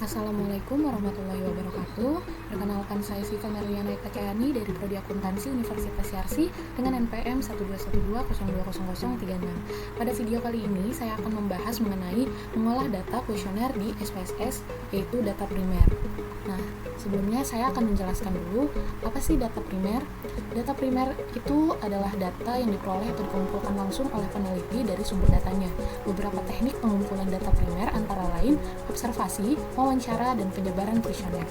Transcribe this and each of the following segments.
Assalamualaikum warahmatullahi wabarakatuh. Perkenalkan, saya Siva Merliana Ekacayani dari Prodi Akuntansi Universitas Yarsi dengan NPM 121202036. Pada video kali ini saya akan membahas mengenai mengolah data kuesioner di SPSS, yaitu data primer. Nah, sebelumnya saya akan menjelaskan dulu apa sih data primer. Data primer itu adalah data yang diperoleh atau dikumpulkan langsung oleh peneliti dari sumber datanya. Beberapa teknik pengumpulan data primer antara lain observasi, wawancara, dan penyebaran kuesioner.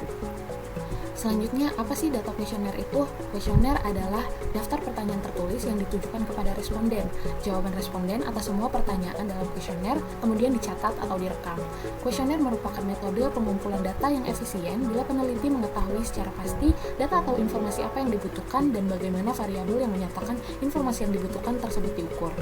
Selanjutnya, apa sih data kuesioner itu? Kuesioner adalah daftar pertanyaan tertulis yang ditujukan kepada responden. Jawaban responden atas semua pertanyaan dalam kuesioner kemudian dicatat atau direkam. Kuesioner merupakan metode pengumpulan data yang efisien bila peneliti mengetahui secara pasti data atau informasi apa yang dibutuhkan dan bagaimana variabel yang menyatakan informasi yang dibutuhkan tersebut diukur.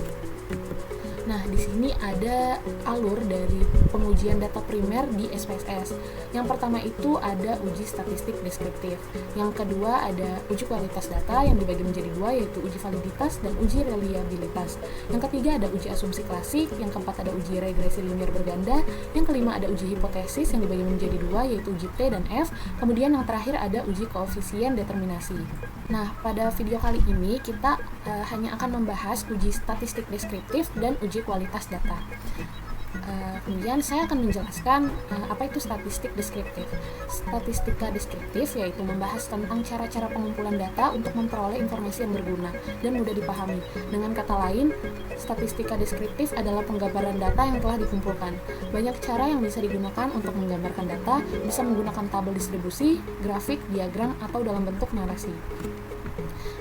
Nah, di sini ada alur dari pengujian data primer di SPSS. Yang pertama itu ada uji statistik deskriptif. Yang kedua ada uji kualitas data yang dibagi menjadi dua, yaitu uji validitas dan uji reliabilitas. Yang ketiga ada uji asumsi klasik. Yang keempat ada uji regresi linier berganda. Yang kelima ada uji hipotesis yang dibagi menjadi dua, yaitu uji P dan F. Kemudian yang terakhir ada uji koefisien determinasi. Nah, pada video kali ini kita hanya akan membahas uji statistik deskriptif dan uji kualitas data. Kemudian saya akan menjelaskan apa itu statistik deskriptif. Statistika deskriptif yaitu membahas tentang cara-cara pengumpulan data untuk memperoleh informasi yang berguna dan mudah dipahami. Dengan kata lain, statistika deskriptif adalah penggambaran data yang telah dikumpulkan. Banyak cara yang bisa digunakan untuk menggambarkan data, bisa menggunakan tabel distribusi, grafik, diagram, atau dalam bentuk narasi.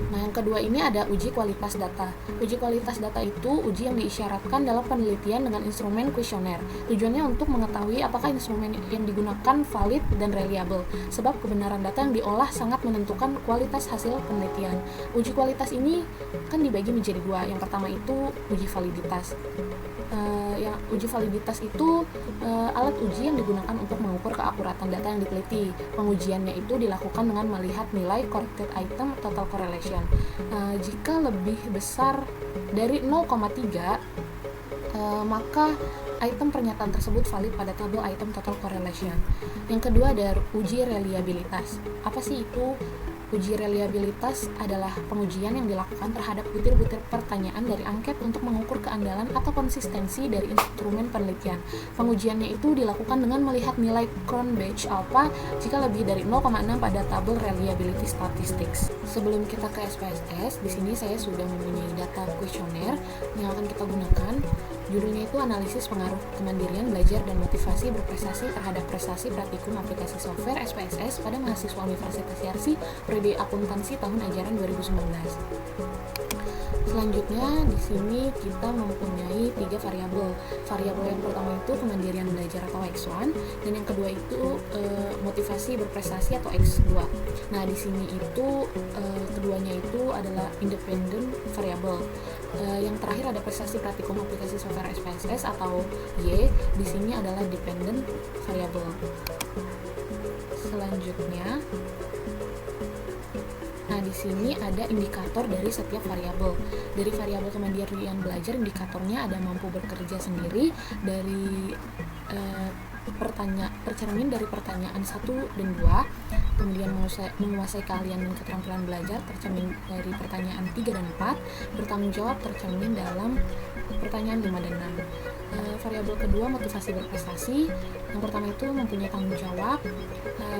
Nah, yang kedua ini ada uji kualitas data. Uji kualitas data itu uji yang diisyaratkan dalam penelitian dengan instrumen kuesioner. Tujuannya untuk mengetahui apakah instrumen yang digunakan valid dan reliable, sebab kebenaran data yang diolah sangat menentukan kualitas hasil penelitian. Uji kualitas ini kan dibagi menjadi dua. Yang pertama itu uji validitas. Uji validitas itu alat uji yang digunakan untuk mengukur keakuratan data yang diteliti. Pengujiannya itu dilakukan dengan melihat nilai corrected item total correlation. Jika lebih besar dari 0,3, maka item pernyataan tersebut valid pada tabel item total correlation. Yang kedua ada uji reliabilitas. Apa sih itu? Uji reliabilitas adalah pengujian yang dilakukan terhadap butir-butir pertanyaan dari angket untuk mengukur keandalan atau konsistensi dari instrumen penelitian. Pengujiannya itu dilakukan dengan melihat nilai Cronbach alpha jika lebih dari 0,6 pada tabel reliability statistics. Sebelum kita ke SPSS, di sini saya sudah mempunyai data kuesioner yang akan kita gunakan. Judulnya itu analisis pengaruh kemandirian belajar dan motivasi berprestasi terhadap prestasi praktikum aplikasi software SPSS pada mahasiswa Universitas Yarsi Prodi Akuntansi tahun ajaran 2019. Selanjutnya di sini kita mempunyai 3 variabel. Variabel yang pertama itu kemandirian belajar atau X1 dan yang kedua itu motivasi berprestasi atau X2. Nah, di sini itu keduanya itu adalah independent variable. Yang terakhir ada prestasi praktikum aplikasi software SPSS atau Y. Di sini adalah dependent variable. Selanjutnya, nah di sini ada indikator dari setiap variabel. Dari variabel kemandirian belajar, indikatornya ada mampu bekerja sendiri dari tercermin dari pertanyaan 1 dan 2, kemudian menguasai keahlian dan keterampilan belajar tercermin dari pertanyaan 3 dan 4, bertanggung jawab tercermin dalam pertanyaan 5 dan 6. Variabel kedua motivasi berprestasi. Yang pertama itu mempunyai tanggung jawab,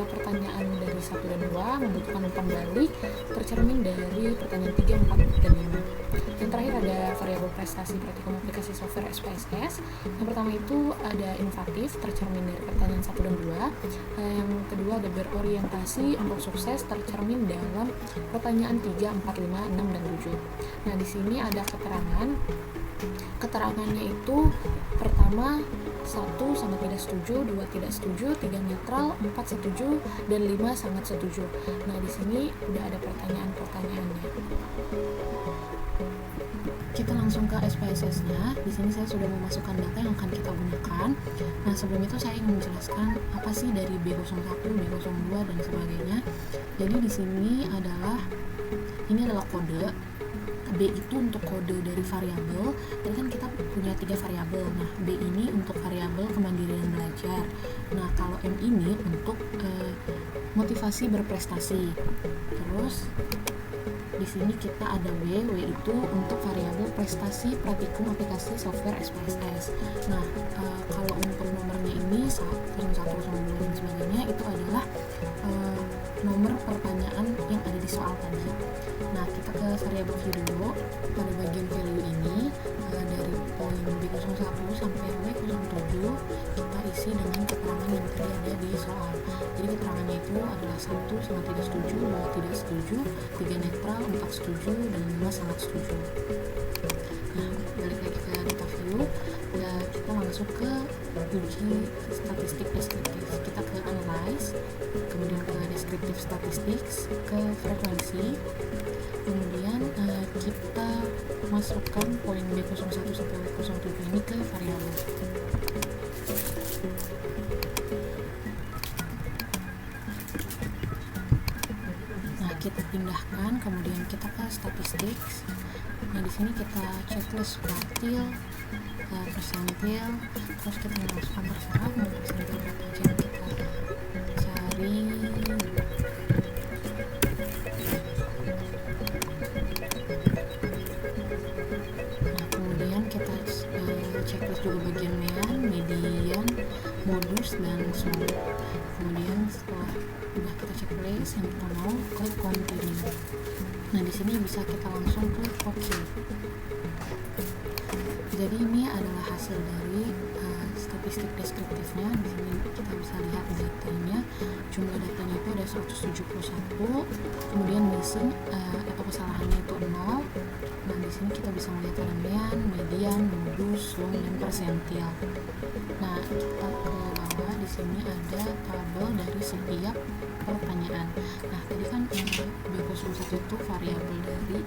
pertanyaan dari 1 dan 2 membutuhkan umpan balik tercermin dari pertanyaan 3, 4, dan 5. Yang terakhir ada variabel prestasi praktikum aplikasi software SPSS. Yang pertama itu ada inovatif tercermin dari pertanyaan 1 dan 2. Yang kedua ada berorientasi untuk sukses tercermin dalam pertanyaan 3, 4, 5, 6, dan 7. Nah, di sini ada keterangan. Keterangannya itu pertama 1 sangat tidak setuju, 2 tidak setuju, 3 netral, 4 setuju, dan 5 sangat setuju. Nah, di sini udah ada pertanyaan-pertanyaannya. Kita langsung ke SPSS-nya. Di sini saya sudah memasukkan data yang akan kita gunakan. Nah, sebelum itu saya ingin menjelaskan apa sih dari B01, B02 dan sebagainya. Jadi di sini adalah kode. B itu untuk kode dari variabel. Tadi kan kita punya 3 variabel. Nah, B ini untuk variabel kemandirian belajar. Nah, kalau M ini untuk motivasi berprestasi. Terus di sini kita ada W itu untuk variabel prestasi praktikum aplikasi software SPSS. Nah, kalau untuk nomornya ini 1, 2 dan sebagainya itu adalah nomor pertanyaan yang ada di soal tadi. Nah, kita ke variabel view dulu. Pada bagian value ini dari poin B01 sampai W07 kita isi dengan keterangan yang tadi ada di soal. Jadi keterangannya itu adalah 1 sangat tidak setuju, 2 tidak setuju, 3 netral, 4 setuju, dan 5 sangat setuju. Nah, balik lagi ke data view, ya kita langsung ke uji statistik deskriptif. Kita ke analyze, kemudian ke deskriptif statistics, ke frekuensi, kemudian kita masukkan poin B01 sampai W07 ini ke variabel. Nah, kita pindahkan, kemudian kita ke statistics. Nah, di sini kita checklist quartile, persentil, terus kita masukkan terserah mau persentil berapa aja yang kita cari. Nah, kemudian kita checklist juga bagian median, modus, dan sum. Kemudian setelah udah kita checklist, yang kita mau klik continue. Nah, di sini bisa kita langsung klik OK. Jadi ini adalah hasil dari statistik deskriptifnya. Di sini kita bisa lihat datanya. Jumlah datanya itu ada 171. Kemudian missing atau kesalahannya itu 0. Nah, di sini kita bisa melihat ada median, modus, sum, dan persentil. Nah, kita ke bawah, di sini ada tabel dari setiap pertanyaan. Nah, tadi kan B01 itu variabel dari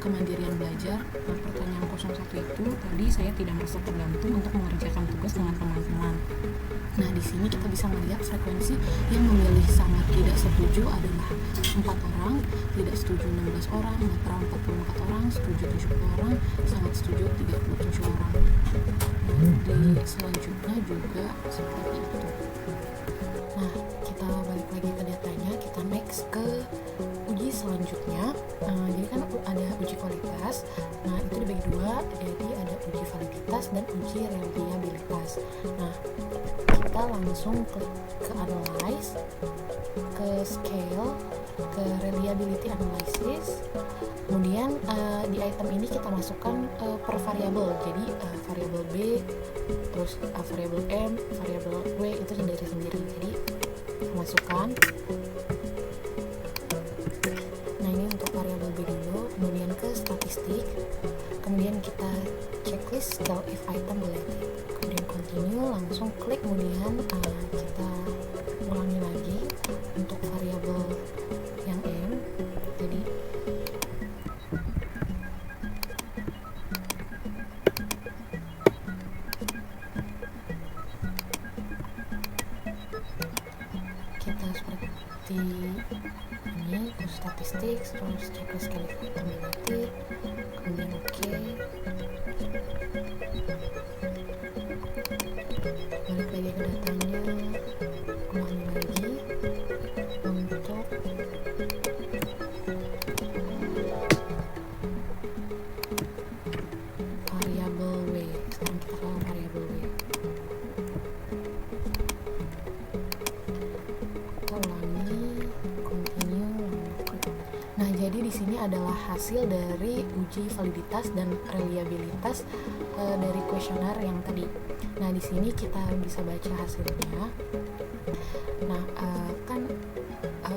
kemandirian belajar. Nah, pertanyaan 01 itu tadi saya tidak merasa tergantung untuk mengerjakan tugas dengan teman-teman. Nah, di sini kita bisa melihat frekuensi yang memilih sangat tidak setuju adalah 4 orang, tidak setuju 16 orang, netral 44 orang, setuju 70 orang, sangat setuju 37 orang. Nah, di selanjutnya juga seperti itu. Nah, kita balik lagi ke datanya, kita next ke uji selanjutnya. Jadi kan ada uji kualitas. Nah, itu dibagi dua, jadi ada uji validitas dan uji reliabilitas. Nah, kita langsung klik ke analyze, ke scale, ke reliability analysis. Kemudian di item ini kita masukkan per variabel. Jadi variabel B, terus variabel M, variabel W itu sendiri-sendiri. Jadi masukkan. Nah, ini untuk variabel B dulu. Kemudian ke statistik. Kemudian kita checklist scale if item related. Kemudian continue, langsung klik. Kemudian kita ulangi lagi untuk variabel yang M. Jadi kita seperti ini, ke statistik, terus checklist scale if item related, kemudian oke. Balik lagi ke datanya, ulangi lagi untuk variabel W. Sekarang kita ke variabel W. Kita ulangi, continue. Nah, jadi di sini adalah hasil dari uji validitas dan reliabilitas dari kuesioner yang tadi. Nah, di sini kita bisa baca hasilnya. Nah, kan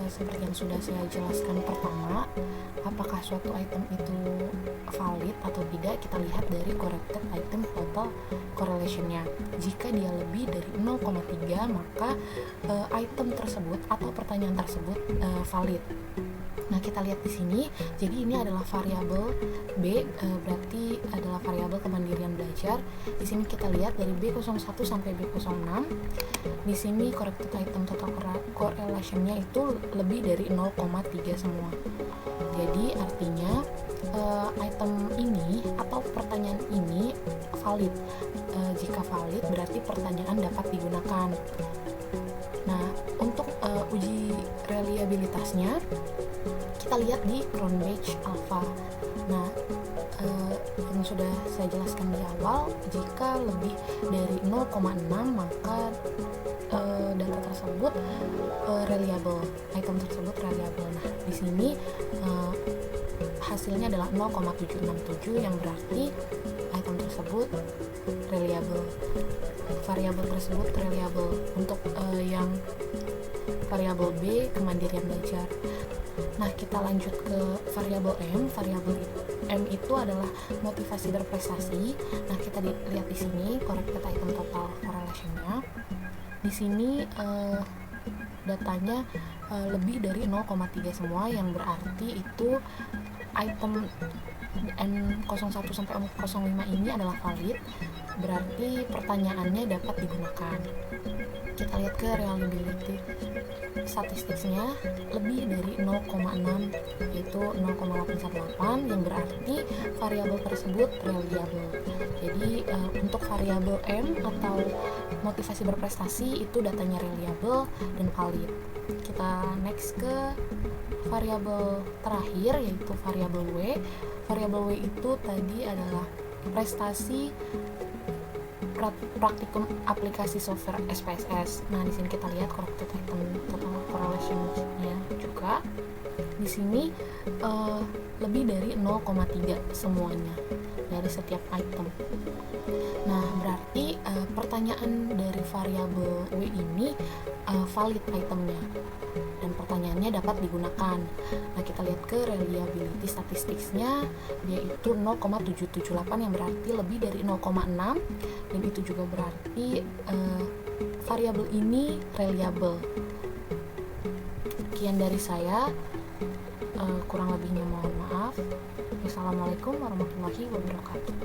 seperti yang sudah saya jelaskan pertama, apakah suatu item itu valid atau tidak, kita lihat dari corrected item total correlation-nya. Jika dia lebih dari 0,3, maka item tersebut atau pertanyaan tersebut valid. Nah, kita lihat di sini. Jadi ini adalah variabel B, berarti adalah variabel kemandirian belajar. Di sini kita lihat dari B01 sampai B06. Di sini corrected item total correlation-nya itu lebih dari 0,3 semua. Jadi artinya item ini atau pertanyaan ini valid. Jika valid berarti pertanyaan dapat digunakan. Nah, untuk uji reliabilitasnya kita lihat di Cronbach Alpha. Nah, yang sudah saya jelaskan di awal, jika lebih dari 0,6 maka data tersebut reliable, item tersebut reliable. Nah, di sini hasilnya adalah 0,767 yang berarti item tersebut reliable. Variabel tersebut reliable. Untuk yang variabel B, kemandirian belajar. Nah, kita lanjut ke variabel M. Variabel M itu adalah motivasi berprestasi. Nah, kita lihat di sini corrected item total correlation-nya. Di sini datanya lebih dari 0,3 semua, yang berarti itu item N01 sampai N05 ini adalah valid, berarti pertanyaannya dapat digunakan. Kita lihat ke reliability statistiknya lebih dari 0,6 yaitu 0,818, yang berarti variabel tersebut reliable. Jadi untuk variabel M atau motivasi berprestasi itu datanya reliable dan valid. Kita next ke variabel terakhir yaitu variabel W. Variabel W itu tadi adalah prestasi praktikum aplikasi software SPSS. Nah, di sini kita lihat corrected item total correlation-nya juga. Di sini lebih dari 0,3 semuanya dari setiap item. Nah, berarti pertanyaan dari variabel W ini valid itemnya dan pertanyaannya dapat digunakan. Nah, kita lihat ke reliability statisticsnya, yaitu 0,778 yang berarti lebih dari 0,6, dan itu juga berarti variabel ini reliable. Sekian dari saya, kurang lebihnya mohon maaf. Wassalamualaikum warahmatullahi wabarakatuh.